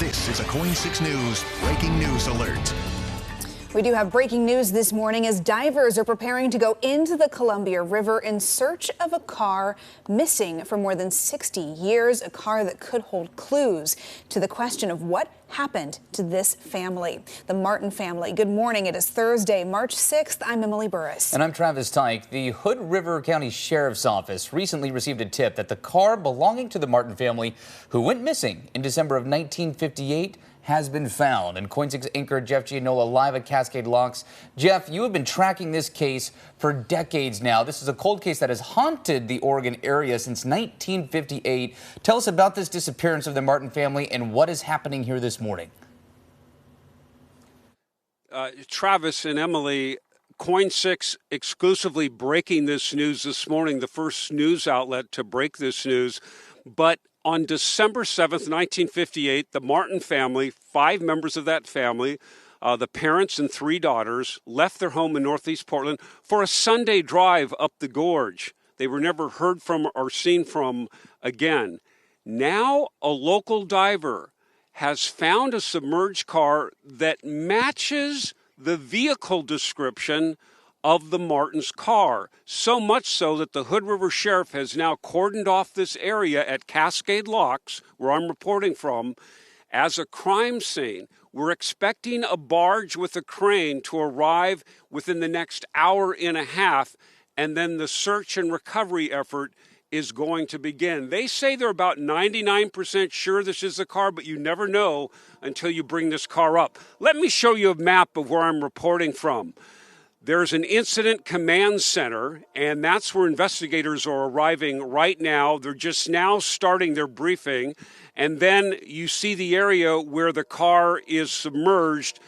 This is a KOIN 6 News breaking news alert. We do have breaking news this morning as divers are preparing to go into the Columbia River in search of a car missing for more than 60 years, a car that could hold clues to the question of what happened to this family, the Martin family. Good morning. It is Thursday, March 6th. I'm Emily Burris. And I'm Travis Tyke. The Hood River County Sheriff's Office recently received a tip that the car belonging to the Martin family, who went missing in December of 1958, has been found. And KOIN 6 anchor Jeff Gianola live at Cascade Locks. Jeff, you have been tracking this case for decades now. This is a cold case that has haunted the Oregon area since 1958. Tell us about this disappearance of the Martin family and what is happening here this morning. Travis and Emily, KOIN 6 exclusively breaking this news this morning, the first news outlet to break this news. But on December 7th, 1958, the Martin family, 5 members of that family, the parents and 3 daughters, left their home in Northeast Portland for a Sunday drive up the gorge. They were never heard from or seen from again. Now, a local diver has found a submerged car that matches the vehicle description of the Martin's car, so much so that the Hood River Sheriff has now cordoned off this area at Cascade Locks, where I'm reporting from, as a crime scene. We're expecting a barge with a crane to arrive within the next hour and a half, and then the search and recovery effort is going to begin. They say they're about 99% sure this is the car, but you never know until you bring this car up. Let me show you a map of where I'm reporting from. There's an incident command center, and that's where investigators are arriving right now. They're just now starting their briefing. And then you see the area where the car is submerged,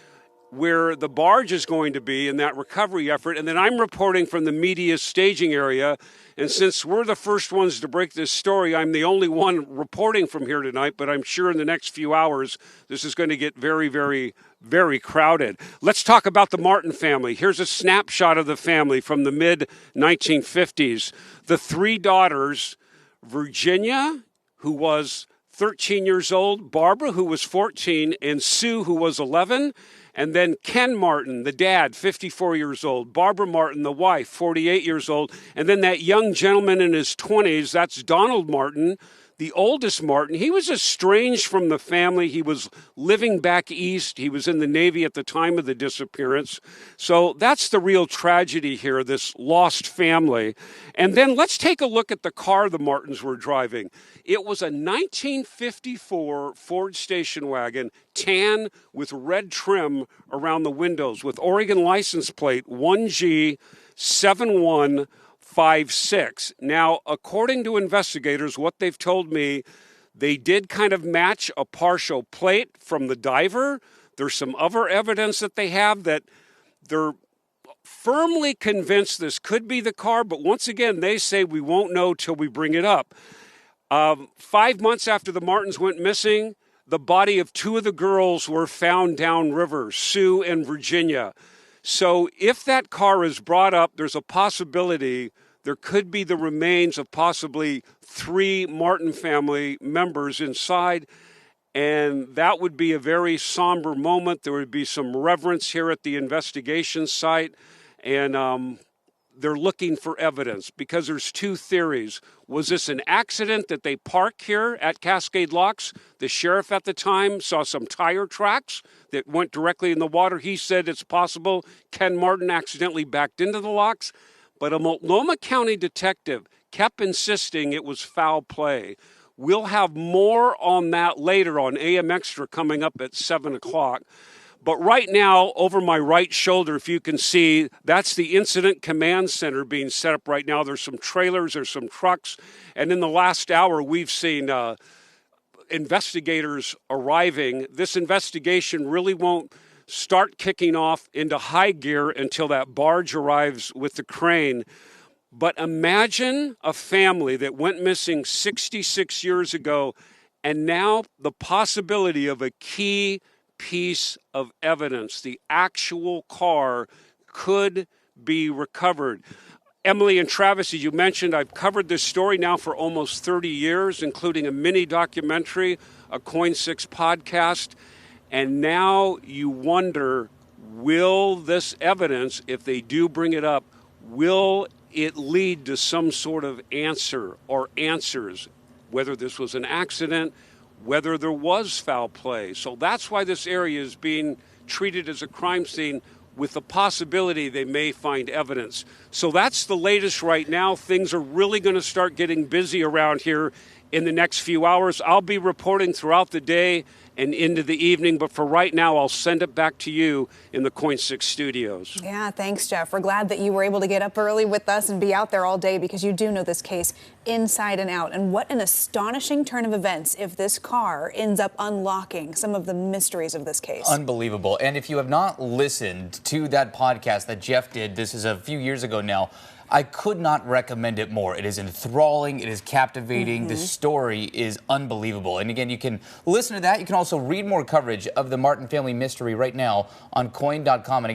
where the barge is going to be in that recovery effort. And then I'm reporting from the media staging area. And since we're the first ones to break this story, I'm the only one reporting from here tonight, but I'm sure in the next few hours, this is going to get very, very, very crowded. Let's talk about the Martin family. Here's a snapshot of the family from the mid-1950s. The 3 daughters, Virginia, who was 13 years old, Barbara, who was 14, and Sue, who was 11. And then Ken Martin, the dad, 54 years old. Barbara Martin, the wife, 48 years old. And then that young gentleman in his 20s, that's Donald Martin, the oldest Martin. He was estranged from the family. He was living back east. He was in the Navy at the time of the disappearance. So that's the real tragedy here, this lost family. And then let's take a look at the car the Martins were driving. It was a 1954 Ford station wagon, tan with red trim around the windows with Oregon license plate 1G7156. Now, according to investigators, what they've told me, they did kind of match a partial plate from the diver. There's some other evidence that they have that they're firmly convinced this could be the car, but once again, they say we won't know till we bring it up. 5 months after the Martins went missing, the body of 2 of the girls were found downriver, Sue and Virginia. So if that car is brought up, there's a possibility there could be the remains of possibly 3 Martin family members inside, and that would be a very somber moment. There would be some reverence here at the investigation site, and they're looking for evidence because there's 2 theories. Was this an accident that they parked here at Cascade Locks? The sheriff at the time saw some tire tracks that went directly in the water. He said it's possible Ken Martin accidentally backed into the locks, but a Multnomah County detective kept insisting it was foul play. We'll have more on that later on AM Extra coming up at 7 o'clock. But right now, over my right shoulder, if you can see, that's the incident command center being set up right now. There's some trailers, there's some trucks. And in the last hour, we've seen investigators arriving. This investigation really won't start kicking off into high gear until that barge arrives with the crane. But imagine a family that went missing 66 years ago, and now the possibility of a key piece of evidence, the actual car, could be recovered. Emily and Travis, as you mentioned, I've covered this story now for almost 30 years, including a mini documentary, a KOIN 6 podcast. And now you wonder, will this evidence, if they do bring it up, will it lead to some sort of answer or answers, whether this was an accident, whether there was foul play? So that's why this area is being treated as a crime scene, with the possibility they may find evidence. So that's the latest right now. Things are really going to start getting busy around here in the next few hours. I'll be reporting throughout the day and into the evening, but for right now, I'll send it back to you in the KOIN 6 studios. Yeah, thanks, Jeff. We're glad that you were able to get up early with us and be out there all day, because you do know this case inside and out. And what an astonishing turn of events if this car ends up unlocking some of the mysteries of this case. Unbelievable. And if you have not listened to that podcast that Jeff did, this is a few years ago now, I could not recommend it more. It is enthralling. It is captivating. The story is unbelievable. And again, you can listen to that. You can also read more coverage of the Martin family mystery right now on KOIN.com.